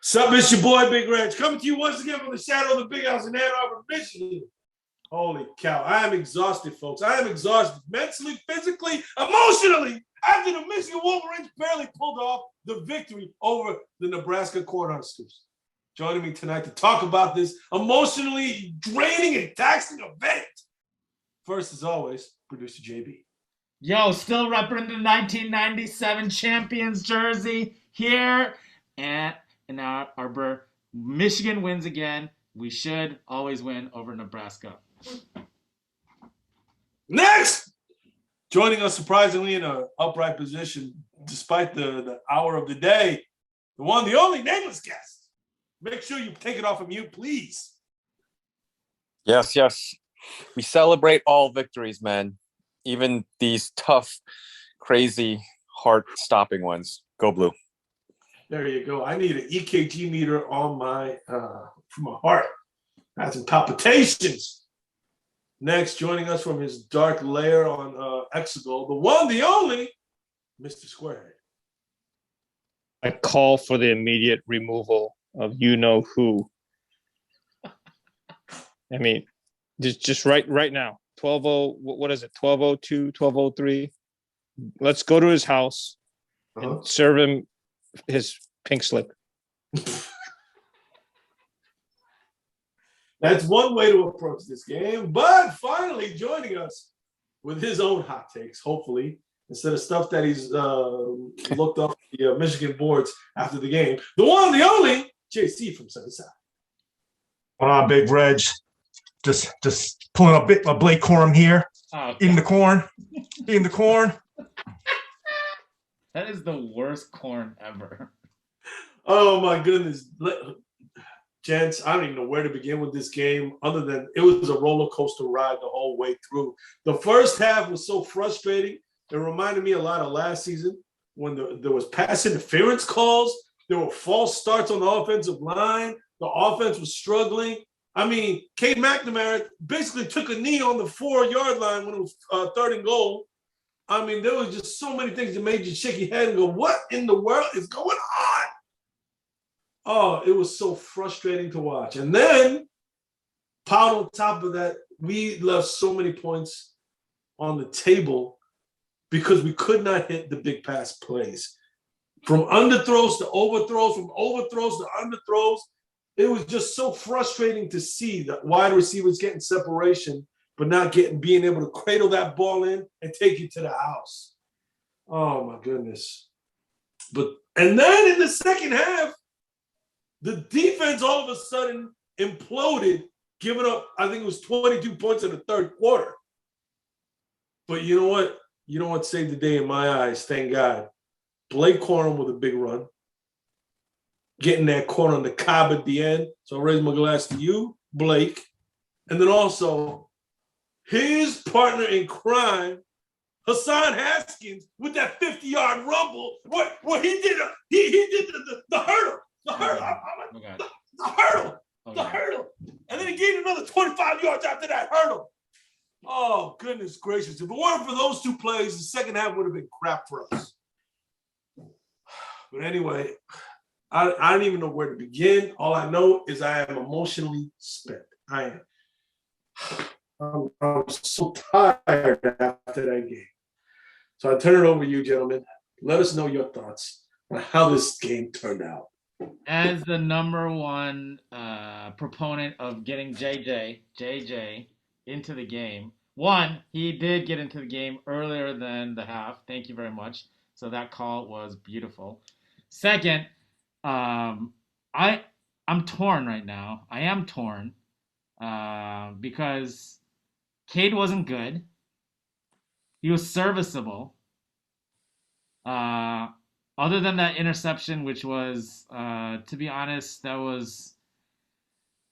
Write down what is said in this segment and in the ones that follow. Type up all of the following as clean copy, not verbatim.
Sup, it's your boy Big Reg, coming to you once again from the shadow of the big house in Ann Arbor, Michigan. Holy cow, I am exhausted, folks. I am exhausted mentally, physically, emotionally, after the Michigan Wolverines barely pulled off the victory over the Nebraska Cornhuskers. Joining me tonight to talk about this emotionally draining and taxing event. First, as always, producer JB. Yo, still repping the 1997 champions jersey here at Ann Arbor. Michigan wins again. We should always win over Nebraska. Next, joining us surprisingly in an upright position, despite the hour of the day, the one, the only nameless guest. Make sure you take it off of mute, please. Yes. We celebrate all victories, man. Even these tough, crazy, heart-stopping ones. Go Blue. There you go. I need an EKG meter on my for my heart. I had some palpitations. Next, joining us from his dark lair on Exegol, the one, the only, Mr. Squarehead. I call for the immediate removal of you-know-who. I mean, just right now. 12:0, what is it? 12:02, 12:03. Let's go to his house and serve him his pink slip. That's one way to approach this game. But finally joining us with his own hot takes, hopefully, instead of stuff that he's looked up the Michigan boards after the game. The one, the only, JC from Sunnyside. What on, Big Reg? Just pulling a bit of Blake Corum here. Eating the corn. That is the worst corn ever. Oh my goodness. Gents, I don't even know where to begin with this game other than it was a roller coaster ride the whole way through. The first half was so frustrating. It reminded me a lot of last season when there was pass interference calls. There were false starts on the offensive line. The offense was struggling. I mean, Cade McNamara basically took a knee on the 4-yard line when it was 3rd and goal. I mean, there was just so many things that made you shake your head and go, what in the world is going on? Oh, it was so frustrating to watch. And then, piled on top of that, we left so many points on the table because we could not hit the big pass plays. From underthrows to overthrows, from overthrows to underthrows, it was just so frustrating to see that wide receivers getting separation, but not being able to cradle that ball in and take it to the house. Oh my goodness. And then in the second half, the defense all of a sudden imploded, giving up, I think it was 22 points in the third quarter. But you know what? You know what saved the day in my eyes, thank God. Blake Corum with a big run. Getting that corner on the cob at the end. So I raise my glass to you, Blake. And then also his partner in crime, Hassan Haskins, with that 50-yard rumble. What he did? He did the hurdle. The hurdle. And then he gained another 25 yards after that hurdle. Oh, goodness gracious. If it weren't for those two plays, the second half would have been crap for us. But anyway, I don't even know where to begin. All I know is I am emotionally spent. I am. I'm so tired after that game. So I turn it over to you, gentlemen. Let us know your thoughts on how this game turned out. As the number one proponent of getting JJ into the game, one, he did get into the game earlier than the half. Thank you very much. So that call was beautiful. Second, I'm torn right now. I am torn because Cade wasn't good. He was serviceable. Other than that interception, which was, to be honest, that was,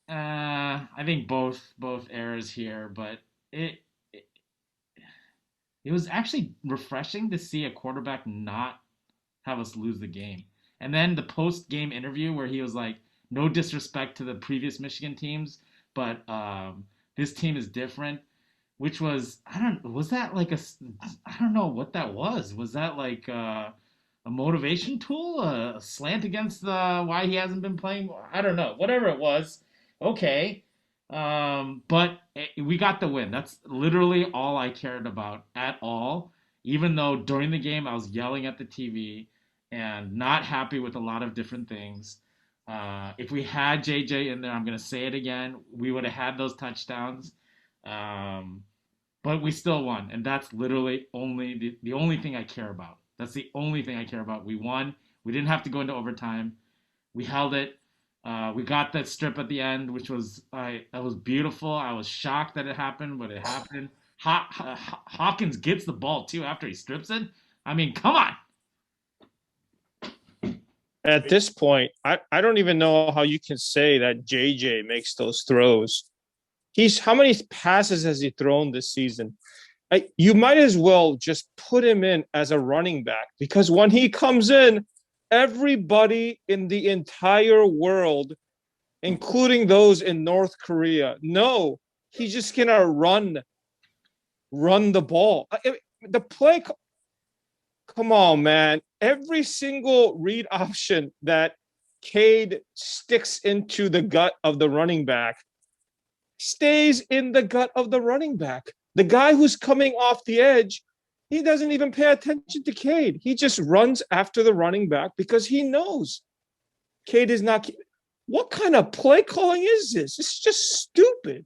I think both errors here. But it was actually refreshing to see a quarterback not have us lose the game. And then the post-game interview where he was like, no disrespect to the previous Michigan teams, but this team is different, which was, I don't know what that was. Was that like a motivation tool, a slant against why he hasn't been playing. I don't know. Whatever it was, okay. But we got the win. That's literally all I cared about at all. Even though during the game I was yelling at the TV and not happy with a lot of different things. If we had JJ in there, I'm gonna say it again, we would have had those touchdowns. But we still won, and that's literally only the only thing I care about. That's the only thing I care about. We won. We didn't have to go into overtime. We held it. We got that strip at the end, which was that was beautiful. I was shocked that it happened, but it happened. Hawkins gets the ball too after he strips it. I mean, come on. At this point, I don't even know how you can say that JJ makes those throws. How many passes has he thrown this season? You might as well just put him in as a running back, because when he comes in, everybody in the entire world, including those in North Korea, know he's just gonna run the ball. The play, come on, man. Every single read option that Cade sticks into the gut of the running back stays in the gut of the running back. The guy who's coming off the edge, he doesn't even pay attention to Cade. He just runs after the running back because he knows Cade is not. What kind of play calling is this? It's just stupid.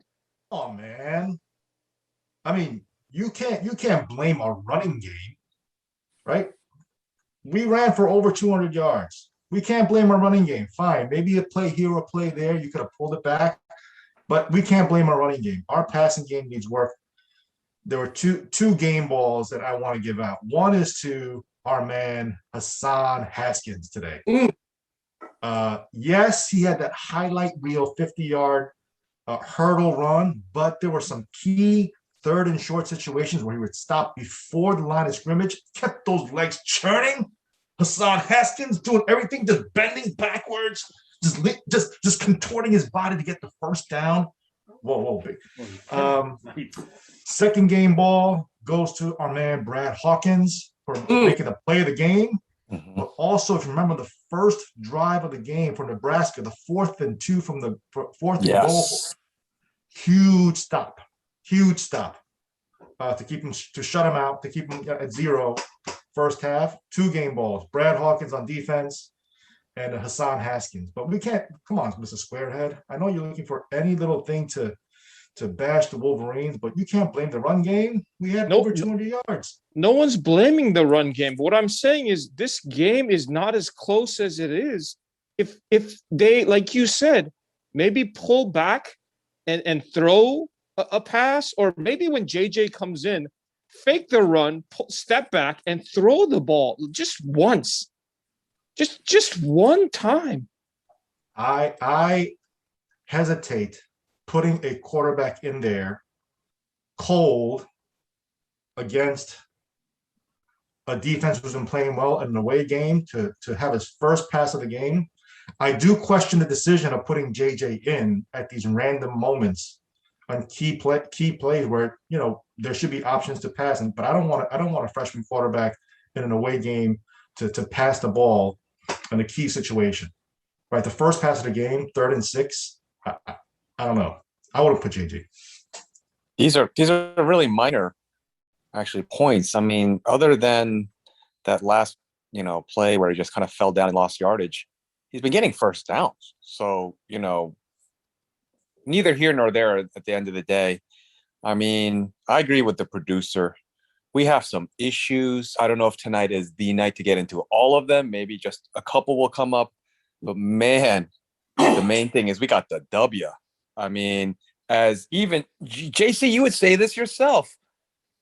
Oh man. I mean, you can't blame our running game, right? We ran for over 200 yards. We can't blame our running game. Fine, maybe a play here or a play there, you could have pulled it back, but we can't blame our running game. Our passing game needs work. There were two game balls that I want to give out. One is to our man Hassan Haskins today. Yes, he had that highlight reel 50-yard hurdle run, but there were some key third and short situations where he would stop before the line of scrimmage, kept those legs churning. Hassan Haskins doing everything, just bending backwards, just contorting his body to get the first down. Whoa, big. Second game ball goes to our man Brad Hawkins for making the play of the game. But also, if you remember the first drive of the game for Nebraska, the 4th and 2 from the fourth and goal, huge stop to keep him, to shut him out, to keep him at 0 first half. 2 game balls, Brad Hawkins on defense and Hassan Haskins. But we can't, come on, Mr. Squarehead. I know you're looking for any little thing to bash the Wolverines, but you can't blame the run game. We had over 200 yards. No one's blaming the run game. But what I'm saying is this game is not as close as it is. If they, like you said, maybe pull back and throw a pass, or maybe when JJ comes in, fake the run, step back, and throw the ball just once. Just one time. I hesitate putting a quarterback in there cold against a defense who's been playing well in an away game to have his first pass of the game. I do question the decision of putting JJ in at these random moments on key plays where, you know, there should be options to pass. But I don't want a freshman quarterback in an away game to pass the ball in a key situation. Right, the first pass of the game, 3rd and 6. I don't know. I would have put JJ. These are really minor, actually, points. I mean, other than that last, play where he just kind of fell down and lost yardage, he's been getting first downs. So, neither here nor there at the end of the day. I mean, I agree with the producer. We have some issues. I don't know if tonight is the night to get into all of them. Maybe just a couple will come up. But, man, the main thing is we got the W. I mean, as even JC, you would say this yourself.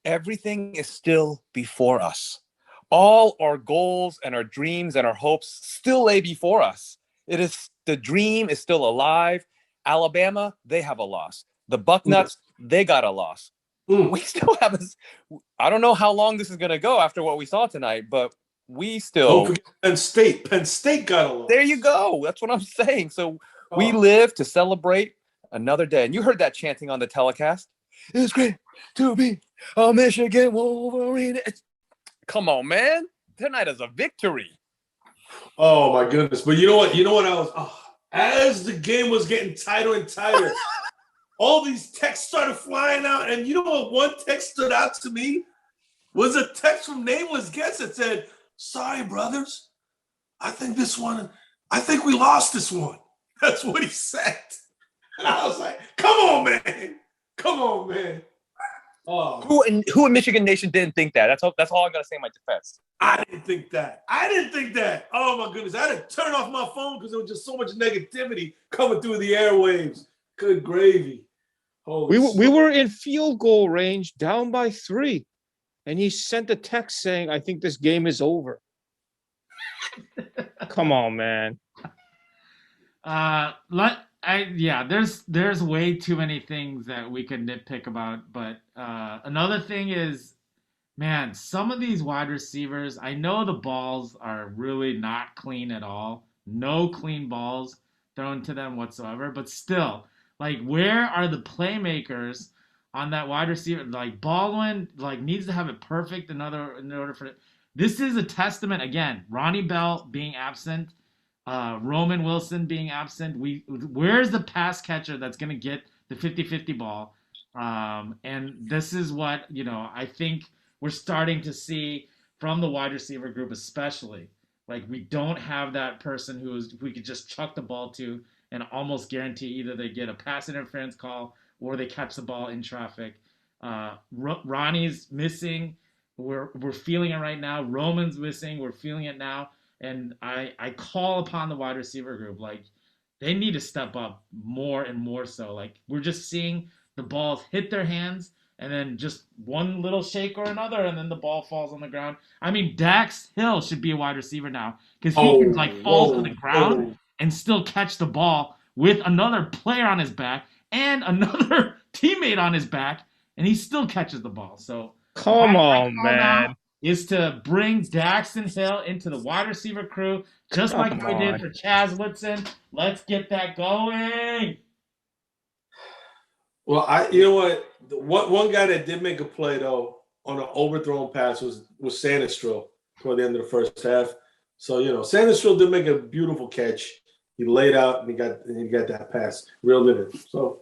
Everything is still before us. All our goals and our dreams and our hopes still lay before us. The dream is still alive. Alabama, they have a loss. The Bucknuts, they got a loss. We still have this. I don't know how long this is going to go after what we saw tonight, but we still. Penn State got a loss. There you go. That's what I'm saying. So we live to celebrate another day. And you heard that chanting on the telecast. It's great to be a Michigan Wolverine. Come on, man. tonight as a victory. Oh my goodness! But you know what? As the game was getting tighter and tighter, all these texts started flying out. And you know what? One text stood out to me was a text from Nameless Guest that said, "Sorry, brothers. I think we lost this one." That's what he said. And I was like, come on, man. Come on, man. Oh, Who in Michigan Nation didn't think that? That's all I'm gonna say in my defense. I didn't think that. Oh my goodness. I had to turn off my phone because there was just so much negativity coming through the airwaves. Good gravy. We were in field goal range, down by 3, and he sent a text saying, "I think this game is over." Come on, man. There's way too many things that we could nitpick about, but another thing is, man, some of these wide receivers, I know the balls are really not clean at all. No clean balls thrown to them whatsoever, but still, like, where are the playmakers on that wide receiver? Like, Baldwin, like, needs to have it perfect in order for it. This is a testament, again, Ronnie Bell being absent, Roman Wilson being absent. Where's the pass catcher that's going to get the 50-50 ball? And this is what, I think we're starting to see from the wide receiver group especially. Like, we don't have that person we could just chuck the ball to and almost guarantee either they get a pass interference call or they catch the ball in traffic. Ronnie's missing. We're feeling it right now. Roman's missing. We're feeling it now. And I call upon the wide receiver group, like, they need to step up more and more so. Like, we're just seeing the balls hit their hands and then just one little shake or another, and then the ball falls on the ground. I mean, Dax Hill should be a wide receiver now because he can, like, fall to the ground and still catch the ball with another player on his back and another teammate on his back, and he still catches the ball. So come on, man. Is to bring Daxton Hill into the wide receiver crew, just like we did for Chaz Woodson. Let's get that going. Well, you know what? One guy that did make a play, though, on an overthrown pass was Sanistril toward the end of the first half. So, Sanistril did make a beautiful catch. He laid out and he got that pass, reeled it in. So,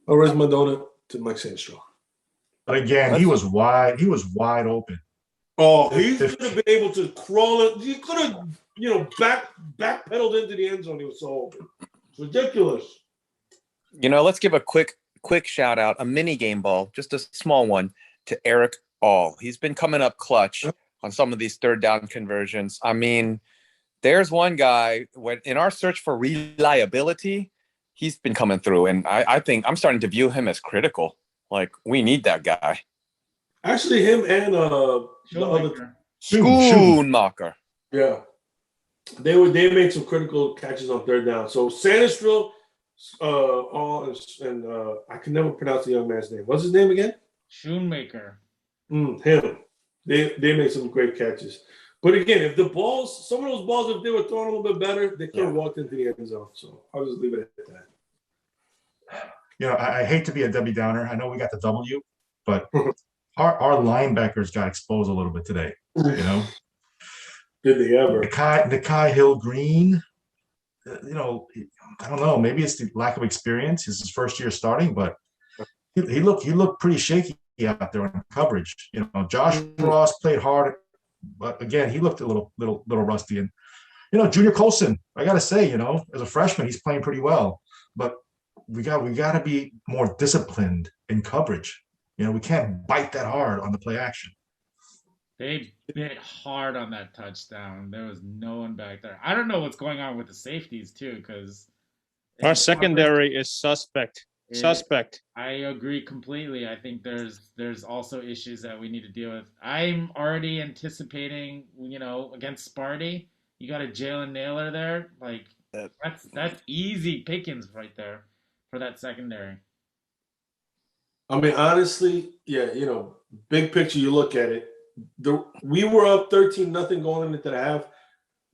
Ariz Madonna to Mike Sanistril. But again, he was wide open. Oh, he could have been able to crawl it. He could have, backpedaled into the end zone. He was so open. It's ridiculous. Let's give a quick shout out, a mini game ball, just a small one, to Eric All. He's been coming up clutch on some of these third down conversions. I mean, there's one guy in our search for reliability, he's been coming through, and I think I'm starting to view him as critical. Like, we need that guy. Actually, him and the other Schoonmaker. Yeah, they made some critical catches on third down. So Sanistril, and I can never pronounce the young man's name. What's his name again? Schoonmaker. Him. They made some great catches. But again, if some of those balls, if they were thrown a little bit better, they could have walked into the end zone. So I'll just leave it at that. I hate to be a Debbie Downer. I know we got the W, but our linebackers got exposed a little bit today. Did they ever? Nikai Hill-Green, I don't know. Maybe it's the lack of experience. It's his first year starting, but he looked pretty shaky out there in coverage. Josh Ross played hard, but again, he looked a little rusty. And Junior Colson, I got to say, as a freshman, he's playing pretty well, but we got to be more disciplined in coverage. We can't bite that hard on the play action. They bit hard on that touchdown. There was no one back there. I don't know what's going on with the safeties too, because our secondary is suspect. I agree completely. I think there's also issues that we need to deal with. I'm already anticipating, against Sparty, you got a Jalen Naylor there. Like, that's easy pickings right there for that secondary. I mean, honestly, yeah, big picture, you look at it. We were up 13-0 going into the half.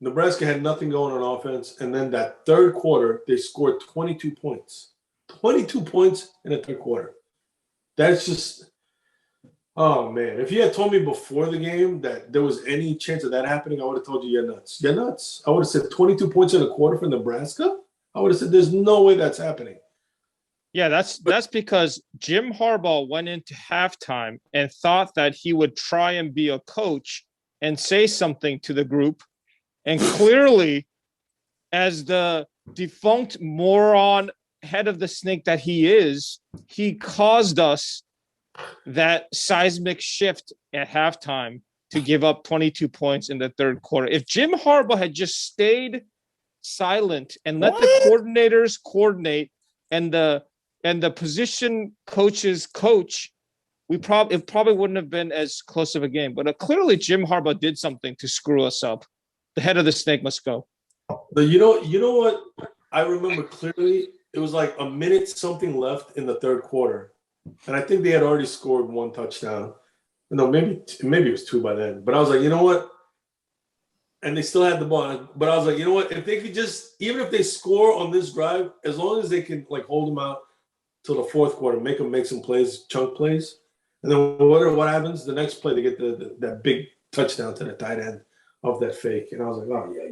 Nebraska had nothing going on offense. And then that third quarter, they scored 22 points. 22 points in the third quarter. That's just Oh man, if you had told me before the game that there was any chance of that happening, I would have told you you're nuts. You're nuts. I would have said 22 points in a quarter for Nebraska. I would have said there's no way that's happening. Yeah, that's because Jim Harbaugh went into halftime and thought that he would try and be a coach and say something to the group. And clearly, as the defunct moron head of the snake that he is, he caused us that seismic shift at halftime to give up 22 points in the third quarter. If Jim Harbaugh had just stayed silent and let the coordinators coordinate and the position coaches coach, it probably wouldn't have been as close of a game. But clearly Jim Harbaugh did something to screw us up. The head of the snake must go. But you know what? I remember clearly. It was like a minute something left in the third quarter, and I think they had already scored one touchdown. No, maybe it was two by then. But I was like, you know what? And they still had the ball. But I was like, you know what? If they could just, even if they score on this drive, as long as they can like hold them out till the fourth quarter, make them make some plays, chunk plays, and then what happens? The next play, they get that big touchdown to the tight end of that fake, and I was like, oh yeah.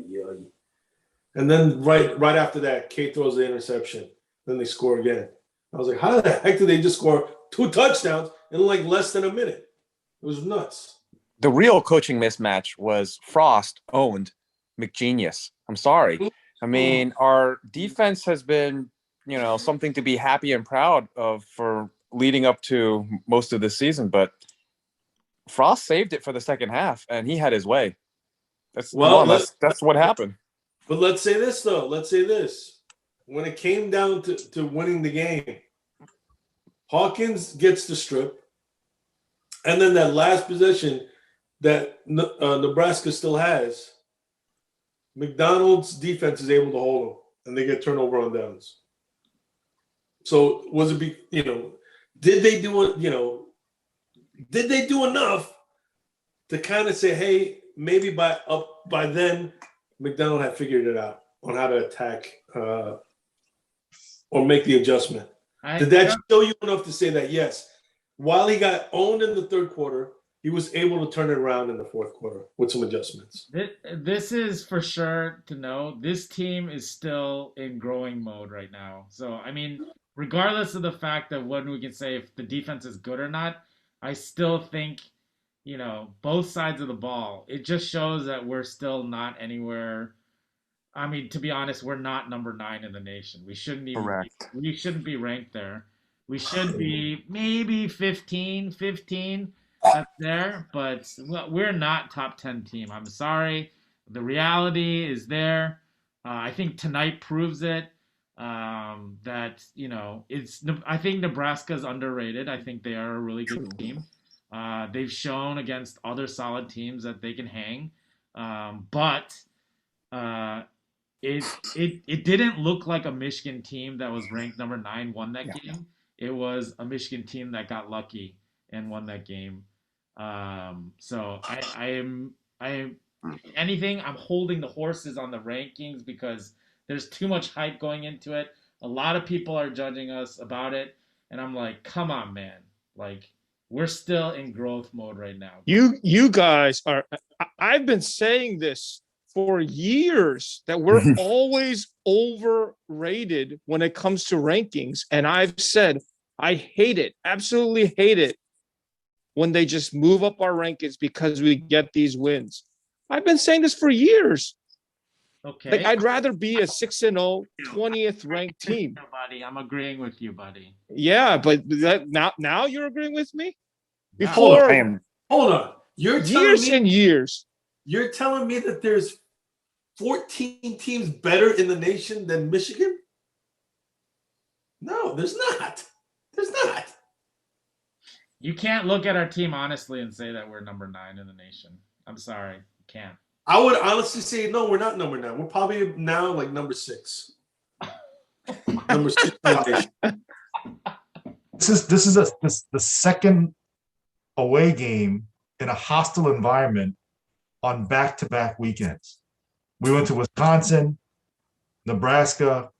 And then right after that, Kate throws the interception. Then they score again. I was like, how the heck did they just score 2 touchdowns in like less than a minute? It was nuts. The real coaching mismatch was Frost owned McGenius. I'm sorry. I mean, our defense has been, something to be happy and proud of for leading up to most of the season, but Frost saved it for the second half, and he had his way. That's what happened. But let's say this, though. Let's say this. When it came down to winning the game, Hawkins gets the strip. And then that last possession that Nebraska still has, McDonald's defense is able to hold them, and they get turnover on downs. So did they do enough to kind of say, hey, maybe by then McDonald had figured it out on how to attack or make the adjustment? Did that show you enough to say that, yes, while he got owned in the third quarter, he was able to turn it around in the fourth quarter with some adjustments? This is for sure to know. This team is still in growing mode right now. So, I mean, regardless of the fact that when we can say if the defense is good or not, I still think, both sides of the ball, it just shows that we're still not anywhere. I mean, to be honest, we're not number 9 in the nation. We shouldn't even we shouldn't be ranked there. We should be maybe 15 up there, but we're not top 10 team. I'm sorry. The reality is there. I think tonight proves it. That I think Nebraska's underrated. I think they are a really good team. They've shown against other solid teams that they can hang, but it didn't look like a Michigan team that was ranked number 9 won that game. It was a Michigan team that got lucky and won that game. So I am anything. I'm holding the horses on the rankings because there's too much hype going into it. A lot of people are judging us about it, and I'm like, come on, man. Like, we're still in growth mode right now. You guys are. I've been saying this for years that we're always overrated when it comes to rankings, and I've said I hate it, absolutely hate it, when they just move up our rankings because we get these wins. I've been saying this for years. Okay. Like, I'd rather be a 6-0, 20th ranked team. Buddy, I'm agreeing with you, buddy. Yeah, but now you're agreeing with me? Hold on. You're years and years. You're telling me that there's 14 teams better in the nation than Michigan? No, there's not. There's not. You can't look at our team honestly and say that we're number 9 in the nation. I'm sorry. You can't. I would honestly say, no, we're not number 9. We're probably now like number 6. Number 6 in the nation. This is the second away game in a hostile environment on back-to-back weekends. We went to Wisconsin, Nebraska.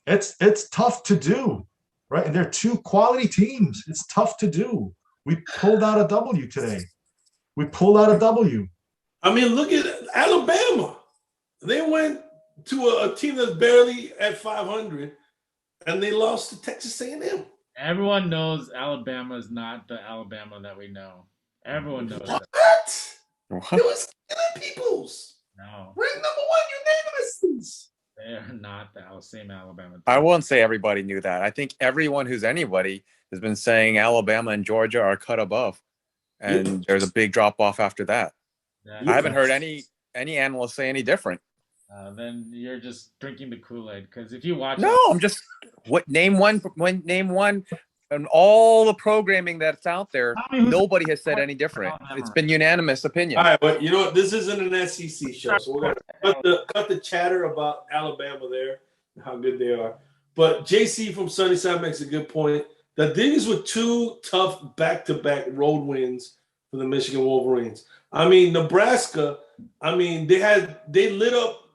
It's tough to do, right? And they're 2 quality teams. It's tough to do. We pulled out a W today. We pulled out a W. I mean, look at Alabama. They went to a team that's barely at 500, and they lost to Texas A&M. Everyone knows Alabama is not the Alabama that we know. Everyone knows What? that. It was killing peoples. No, Ranked number 1 unanimously. they are not the same Alabama team. I won't say everybody knew that. I think everyone who's anybody has been saying Alabama and Georgia are cut above, and there's a big drop off after that. Yeah. I haven't heard any analysts say any different. Then you're just drinking the Kool-Aid, because if you watch No, I'm just name one, and all the programming that's out there, nobody has said any different. It's been unanimous opinion. All right, but you know what? This isn't an SEC show, so we're gonna cut the chatter about Alabama there, and how good they are. But JC from Sunnyside makes a good point that these were 2 tough back-to-back road wins for the Michigan Wolverines. I mean, Nebraska. I mean, they lit up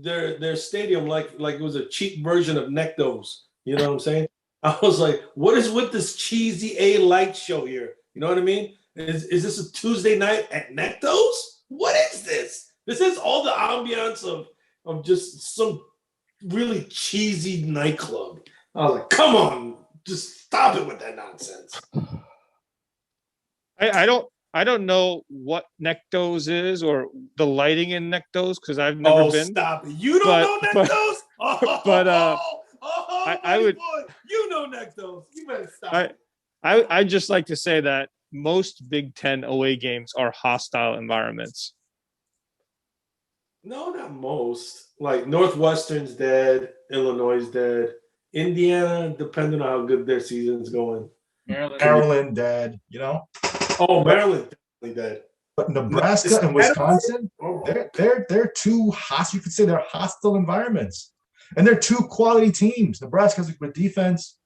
their stadium like it was a cheap version of Nectos. You know what I'm saying? I was like, what is with this cheesy A-light show here? You know what I mean? Is this a Tuesday night at Nectos? What is this? This is all the ambiance of just some really cheesy nightclub. I was like, come on, just stop it with that nonsense. I don't know what Nectos is or the lighting in Nectos because I've never been. Stop it! You don't know Nectos? I would. Boy, you know Nectos. You better stop. I just like to say that most Big Ten away games are hostile environments. No, not most. Like Northwestern's dead, Illinois is dead, Indiana, depending on how good their season's going. Maryland dead, you know. Oh, Maryland definitely dead. But Nebraska and Wisconsin, they're 2 hostile. You could say they're hostile environments, and they're 2 quality teams. Nebraska has a good defense.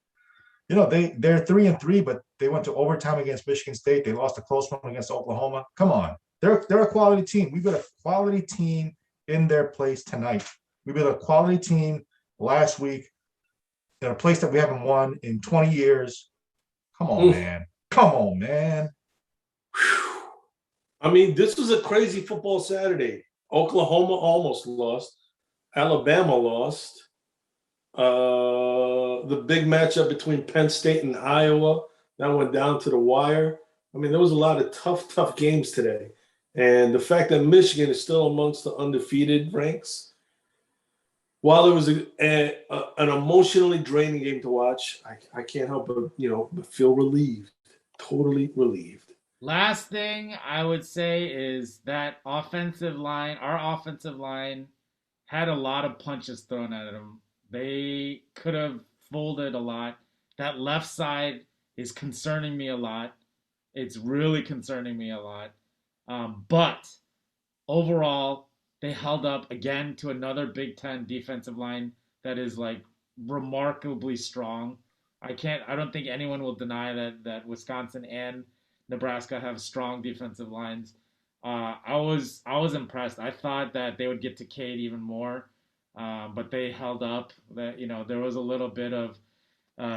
You know, they're 3-3, but they went to overtime against Michigan State. They lost a close one against Oklahoma. Come on, they're a quality team. We've got a quality team in their place tonight. We've got a quality team last week in a place that we haven't won in 20 years. Come on, man. Come on, man. I mean, this was a crazy football Saturday. Oklahoma almost lost. Alabama lost. The big matchup between Penn State and Iowa, that went down to the wire. I mean, there was a lot of tough games today. And the fact that Michigan is still amongst the undefeated ranks, while it was an emotionally draining game to watch, I can't help but feel relieved, totally relieved. Last thing I would say is that our offensive line had a lot of punches thrown at them. They could have folded a lot. That left side is concerning me a lot. It's really concerning me a lot. But overall, they held up again to another Big Ten defensive line that is like remarkably strong. I don't think anyone will deny that Wisconsin and Nebraska have strong defensive lines. I was impressed. I thought that they would get to Cade even more, but they held up. That there was a little bit of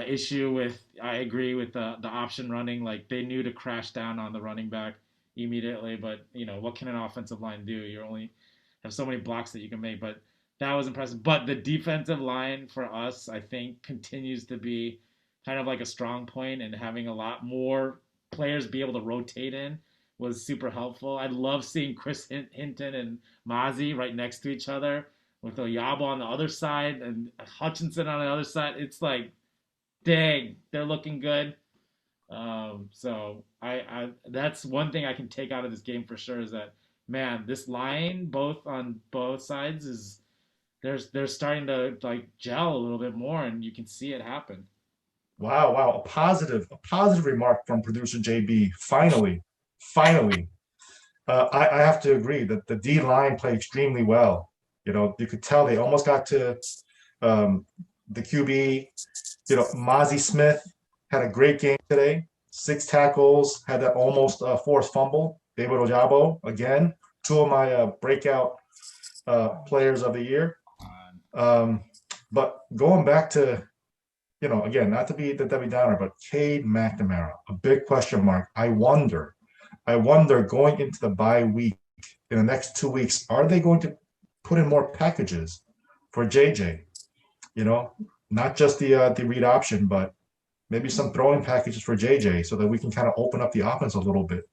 issue with. I agree with the option running. Like they knew to crash down on the running back immediately. But what can an offensive line do? You only have so many blocks that you can make. But that was impressive. But the defensive line for us, I think, continues to be kind of like a strong point, and having a lot more players be able to rotate in was super helpful. I love seeing Chris Hinton and Mozzie right next to each other with Oyabo on the other side and Hutchinson on the other side. It's like, dang, they're looking good. So I that's one thing I can take out of this game for sure, is that, man, this line on both sides is they're starting to like gel a little bit more, and you can see it happen. Wow. A positive remark from producer JB. Finally. I have to agree that the D line played extremely well. You could tell they almost got to the QB. Mozzie Smith had a great game today. 6 tackles, had that almost forced fumble. David Ojabo, again, 2 of my breakout players of the year. But going back to again, not to be the Debbie Downer, but Cade McNamara, a big question mark. I wonder going into the bye week in the next 2 weeks, are they going to put in more packages for JJ? Not just the read option, but maybe some throwing packages for JJ so that we can kind of open up the offense a little bit.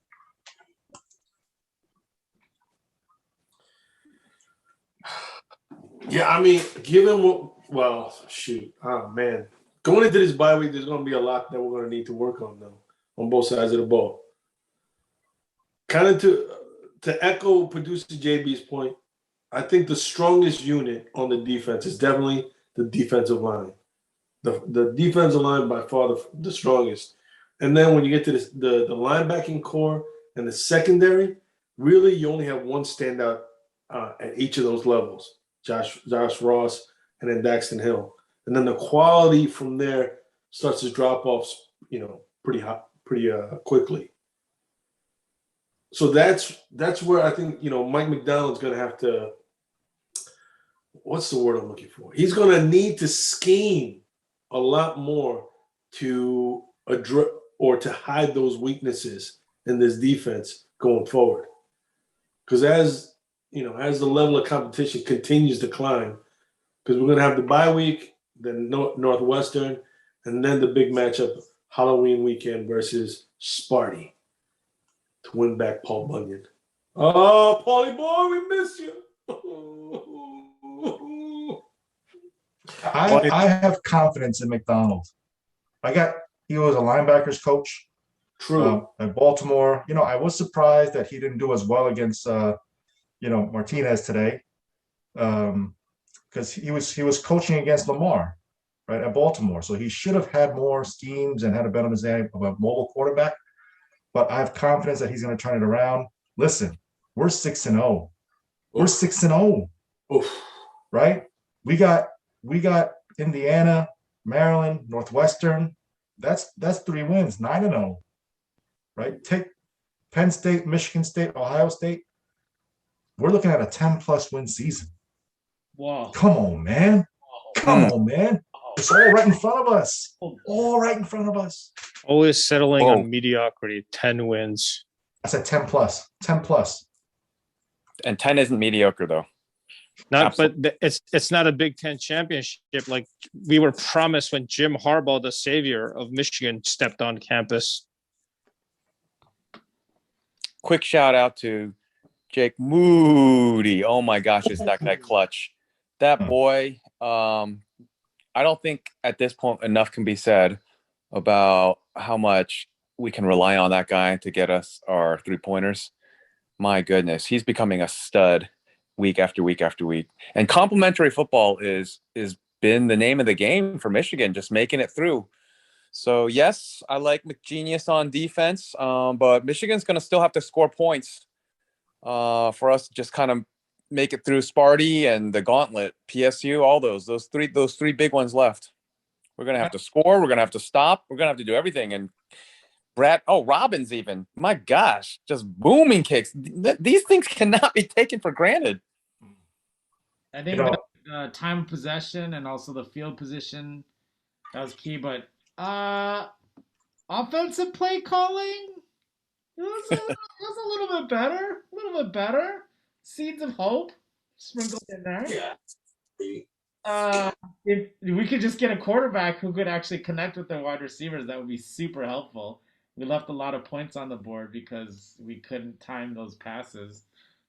Yeah, I mean, given oh man, going into this bye week, there's going to be a lot that we're going to need to work on though, on both sides of the ball. Kind of to echo producer JB's point, I think the strongest unit on the defense is definitely the defensive line. The defensive line by far the strongest. And then when you get to the linebacking core and the secondary, really you only have one standout at each of those levels. Josh Ross and then Daxton Hill. And then the quality from there starts to drop off, pretty quickly. So that's where I think, Mike Macdonald's going to have to, what's the word I'm looking for? He's going to need to scheme a lot more to address or to hide those weaknesses in this defense going forward. Because as the level of competition continues to climb, because we're going to have the bye week, then Northwestern, and then the big matchup Halloween weekend versus Sparty to win back Paul Bunyan. Oh, Paulie boy, we miss you. I have confidence in McDonald. He was a linebackers coach. True. At Baltimore. I was surprised that he didn't do as well against Martinez today. Because he was coaching against Lamar, right, at Baltimore. So he should have had more schemes and had a better understanding of a mobile quarterback. But I have confidence that he's going to turn it around. Listen, we're 6-0. We're 6-0. Right? We got Indiana, Maryland, Northwestern. That's 3 wins, 9-0. Right? Take Penn State, Michigan State, Ohio State. We're looking at a 10+ win season. Wow. Come on, man. Come on, man. It's all right in front of us. All right in front of us. Always settling on mediocrity. 10 wins. I said 10+. 10+. And 10 isn't mediocre though. But it's not a Big Ten championship like we were promised when Jim Harbaugh, the savior of Michigan, stepped on campus. Quick shout out to Jake Moody. Oh my gosh, is that guy clutch? That boy, I don't think at this point enough can be said about how much we can rely on that guy to get us our 3-pointers. My goodness, he's becoming a stud week after week after week. And complimentary football is been the name of the game for Michigan, just making it through. So yes, I like McGenius on defense, but Michigan's going to still have to score points for us to just kind of make it through Sparty and the gauntlet, PSU, all those three big ones left. We're going to have to score. We're going to have to stop. We're going to have to do everything. And Robbins even, my gosh, just booming kicks. These things cannot be taken for granted. I think the time of possession and also the field position, that was key. But offensive play calling, it was a little bit better. A little bit better. Seeds of hope sprinkled in there. Yeah. If we could just get a quarterback who could actually connect with their wide receivers, that would be super helpful. We left a lot of points on the board because we couldn't time those passes.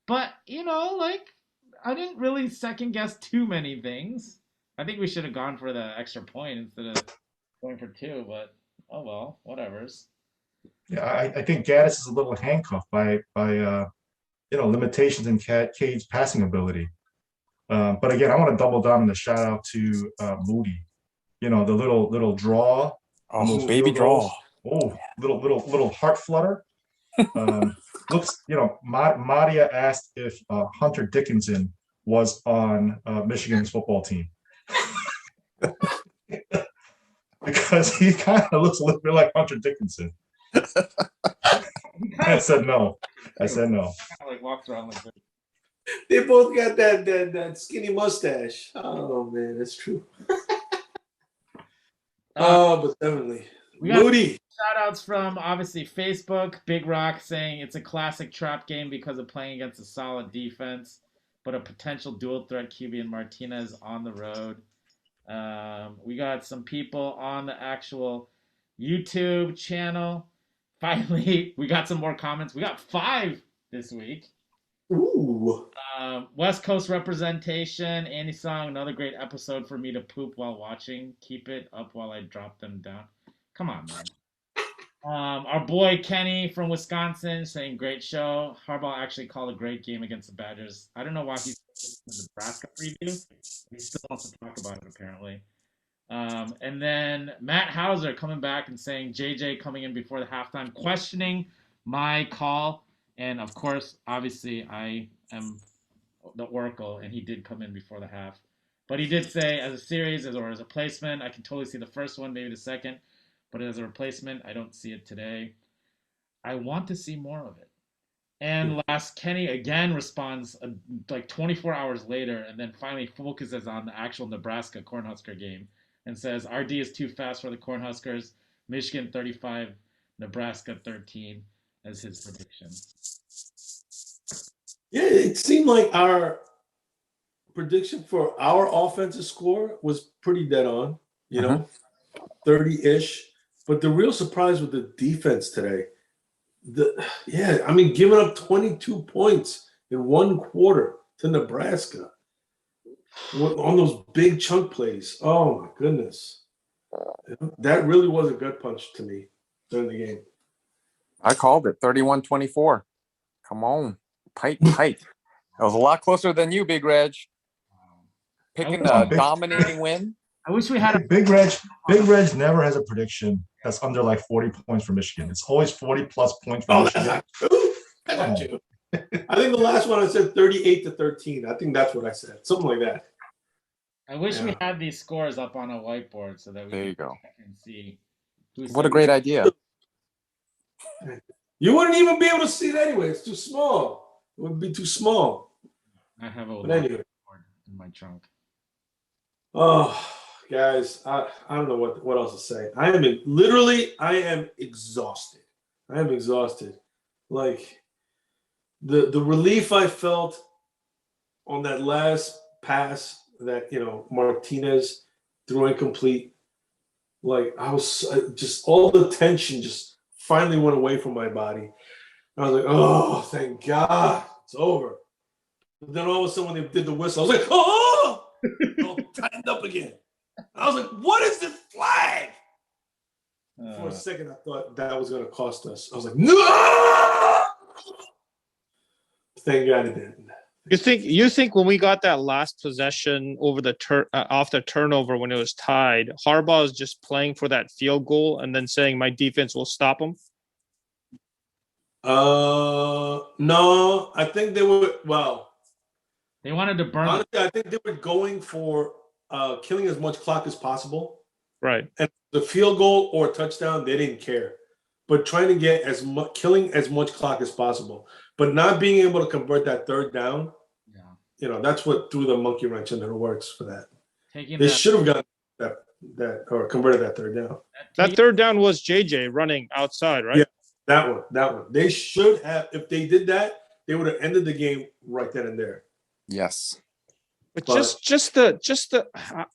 But, I didn't really second guess too many things. I think we should have gone for the extra point instead of going for 2, but oh well, whatever's. Yeah, I think Gaddis is a little handcuffed by limitations in Cade's passing ability. But again, I want to double down on the shout out to Moody. The little draw. Oh, baby draw. Oh, little heart flutter. Looks, Madia asked if Hunter Dickinson was on Michigan's football team. Because he kind of looks a little bit like Hunter Dickinson. I said no. Like walks around like this. They both got that skinny mustache. Oh man, that's true. But definitely. We got Moody. shout outs from obviously Facebook. Big Rock saying it's a classic trap game because of playing against a solid defense, but a potential dual threat QB in Martinez on the road. We got some people on the actual YouTube channel. Finally, we got some more comments. We got 5 this week. Ooh. West Coast representation. Andy Song, another great episode for me to poop while watching. Keep it up while I drop them down. Come on, man. Our boy Kenny from Wisconsin saying great show. Harbaugh actually called a great game against the Badgers. I don't know why he's in the Nebraska preview. He still wants to talk about it apparently. And then Matt Hauser coming back and saying JJ coming in before the halftime, questioning my call. And of course, obviously, I am the Oracle, and he did come in before the half. But he did say, as a series or as a placement, I can totally see the first one, maybe the second. But as a replacement, I don't see it today. I want to see more of it. And last, Kenny again responds like 24 hours later, and then finally focuses on the actual Nebraska Cornhusker game and says, RD is too fast for the Cornhuskers. Michigan 35, Nebraska 13 as his prediction. Yeah, it seemed like our prediction for our offensive score was pretty dead on, 30-ish. But the real surprise with the defense today, giving up 22 points in one quarter to Nebraska on those big chunk plays. Oh, my goodness. That really was a gut punch to me during the game. I called it 31-24. Come on. Tight. It was a lot closer than you, Big Reg. Picking a dominating win. I wish we had a Big Reg. Big Reg never has a prediction that's under like 40 points for Michigan. It's always 40 plus points for Michigan. That's not true. I think the last one I said 38-13. I think that's what I said. Something like that. I wish we had these scores up on a whiteboard so that we can see. What a great idea. You wouldn't even be able to see it anyway. It's too small. It would be too small. I have a anyway. whiteboard in my trunk. Oh, guys, I don't know what else to say. I am exhausted. I am exhausted. Like the relief I felt on that last pass that Martinez threw incomplete. Like I was just all the tension just finally went away from my body. I was like, oh, thank God, it's over. But then all of a sudden when they did the whistle, I was like, oh, all tightened up again. I was like, what is this flag? For a second, I thought that was going to cost us. I was like, no! Thank God it didn't. You think when we got that last possession over the off the turnover when it was tied, Harbaugh is just playing for that field goal and then saying my defense will stop him? No, I think they were. Well, they wanted to burn. Honestly, I think they were going for killing as much clock as possible. Right. And the field goal or touchdown, they didn't care. But trying to get killing as much clock as possible. But not being able to convert that third down, that's what threw the monkey wrench into the works for that. They should have gotten that or converted that third down. That third down was JJ running outside, right? Yeah, that one. They should have. If they did that, they would have ended the game right then and there. Yes. But just the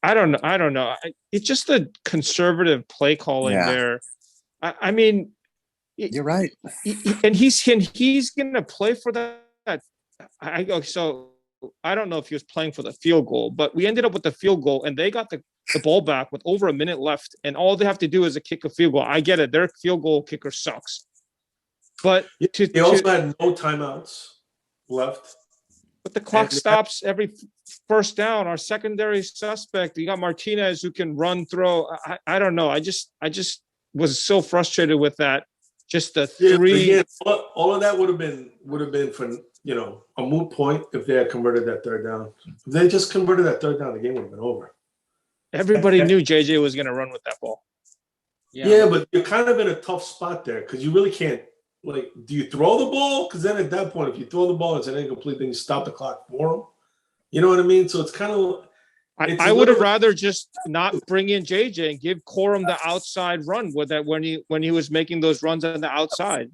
I don't know. It's just the conservative play calling there. I mean, you're right. And he's going to play for that. So I don't know if he was playing for the field goal, but we ended up with the field goal, and they got the ball back with over a minute left, and all they have to do is kick a field goal. I get it; their field goal kicker sucks, but they also had no timeouts left. But the clock stops every first down. Our secondary suspect, you got Martinez who can run, throw. I don't know. I just was so frustrated with that. Just the three. Again, all of that would have been for a moot point if they had converted that third down. If they just converted that third down, the game would have been over. Everybody knew JJ was going to run with that ball. Yeah, but you're kind of in a tough spot there because you really can't. Like, do you throw the ball? Because then at that point, if you throw the ball, it's an incomplete, then you stop the clock for them. You know what I mean? So it's kind of I would have rather just not bring in JJ and give Corum the outside run with that when he was making those runs on the outside.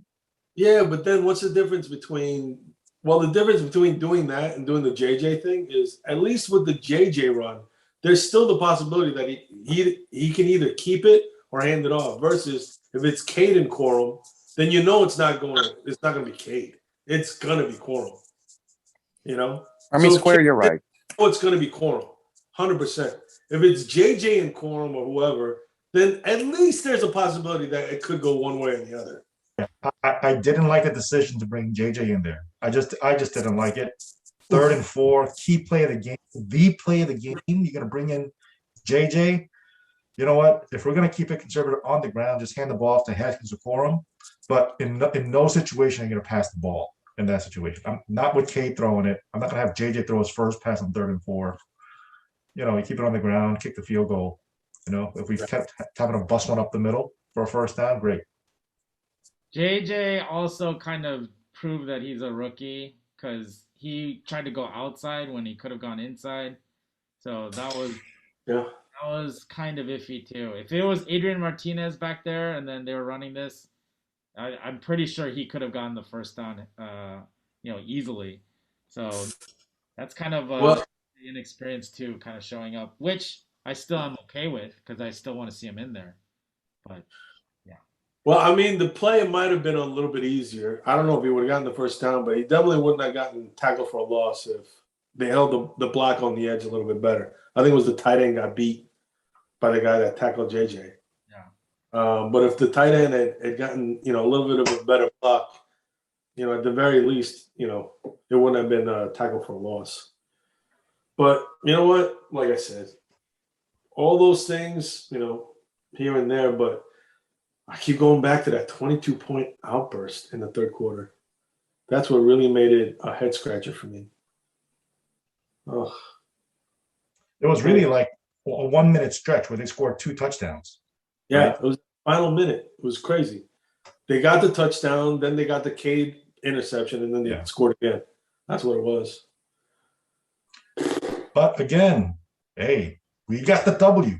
Yeah, but then what's the difference between? Well, the difference between doing that and doing the JJ thing is, at least with the JJ run, there's still the possibility that he can either keep it or hand it off. Versus if it's Cade and Corum, then you know it's not going to be Cade. It's going to be Corum. You know. I mean, So Square, you're right. Oh, it's going to be Corum, 100%. If it's JJ and Corum or whoever, then at least there's a possibility that it could go one way or the other. I didn't like the decision to bring JJ in there. I just didn't like it. 3rd and 4, key play of the game, the play of the game. You're gonna bring in JJ. You know what? If we're gonna keep it conservative on the ground, just hand the ball off to Haskins or Corum. But in no situation are you gonna pass the ball in that situation. I'm not with Cade throwing it. I'm not gonna have JJ throw his first pass on 3rd and 4. You know, you keep it on the ground, kick the field goal. You know, if we kept having to bust one up the middle for a first down, great. JJ also kind of proved that he's a rookie because he tried to go outside when he could have gone inside. So that was kind of iffy too. If it was Adrian Martinez back there and then they were running this, I'm pretty sure he could have gotten the first down, easily. So that's kind of inexperience too, kind of showing up, which I still am okay with because I still want to see him in there. But yeah. Well, I mean, the play might have been a little bit easier. I don't know if he would have gotten the first down, but he definitely wouldn't have gotten tackled for a loss if they held the block on the edge a little bit better. I think it was the tight end got beat by the guy that tackled JJ. Yeah. But if the tight end had gotten, a little bit of a better block, at the very least, it wouldn't have been a tackle for a loss. But you know what? Like I said, all those things, here and there, but I keep going back to that 22-point outburst in the 3rd quarter. That's what really made it a head scratcher for me. Ugh. It was really like a 1-minute stretch where they scored 2 touchdowns. Yeah, right? It was the final minute. It was crazy. They got the touchdown, then they got the Cade interception, and then they scored again. That's what it was. But again, hey, we got the W.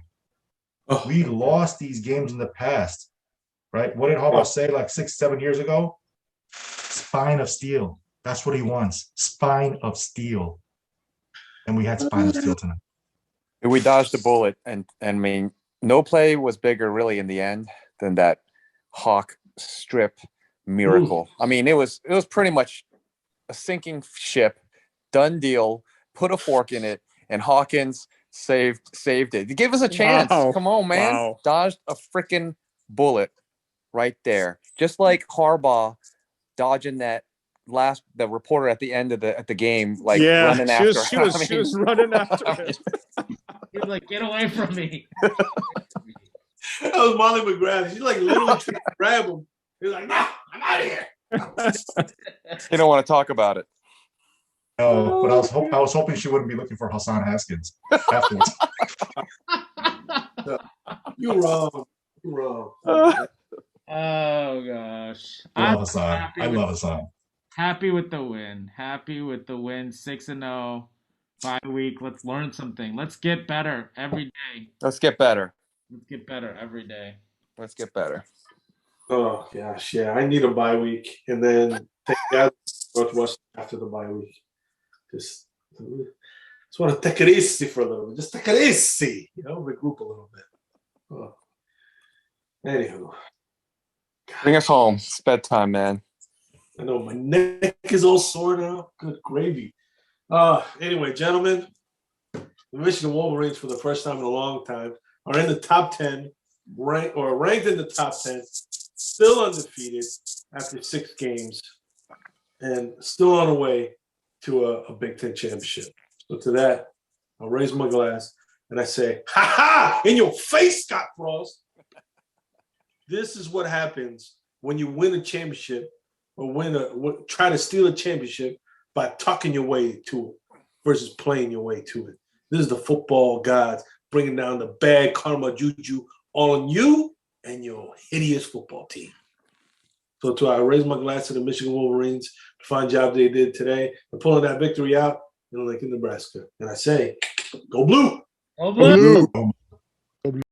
Oh. We lost these games in the past. Right? What did Harbaugh say like 6-7 years ago? Spine of steel. That's what he wants. Spine of steel. And we had spine of steel tonight. We dodged a bullet, and I mean, no play was bigger really in the end than that Hawk strip miracle. I mean, it was pretty much a sinking ship, done deal, put a fork in it, and Hawkins saved it. Give us a chance. Wow. Come on, man. Wow. Dodged a freaking bullet. Right there, just like Harbaugh dodging the reporter at the end of the game, like running after. She was running after him. He was like, "Get away from me!" That was Molly McGrath. She's like literally trying to grab him. He's like, "No, I'm out of here." You don't want to talk about it. No, but I was hoping she wouldn't be looking for Hassan Haskins afterwards. You're wrong. You're wrong. Oh gosh. I love Hassan. Happy with the win. 6-0. Bye week. Let's learn something. Let's get better every day. Let's get better. Every day. Let's get better. Oh gosh, yeah. I need a bye week, and then take that Northwestern after the bye week. Just want to take it easy for a little bit. Just take it easy, regroup a little bit. Oh. Anywho. Bring us home. It's bedtime, man. I know my neck is all sore now. Good gravy. Anyway, gentlemen, the Michigan Wolverines, for the first time in a long time, are in the top 10, ranked in the top 10, still undefeated after 6 games, and still on the way to a Big Ten championship. So to that, I'll raise my glass and I say, "Ha ha! In your face, Scott Frost." This is what happens when you win a championship or try to steal a championship by talking your way to it versus playing your way to it. This is the football gods bringing down the bad karma juju on you and your hideous football team. So I raise my glass to the Michigan Wolverines, the fine job they did today, and pulling that victory out in Lincoln, Nebraska. And I say, go blue. Go Blue. Blue.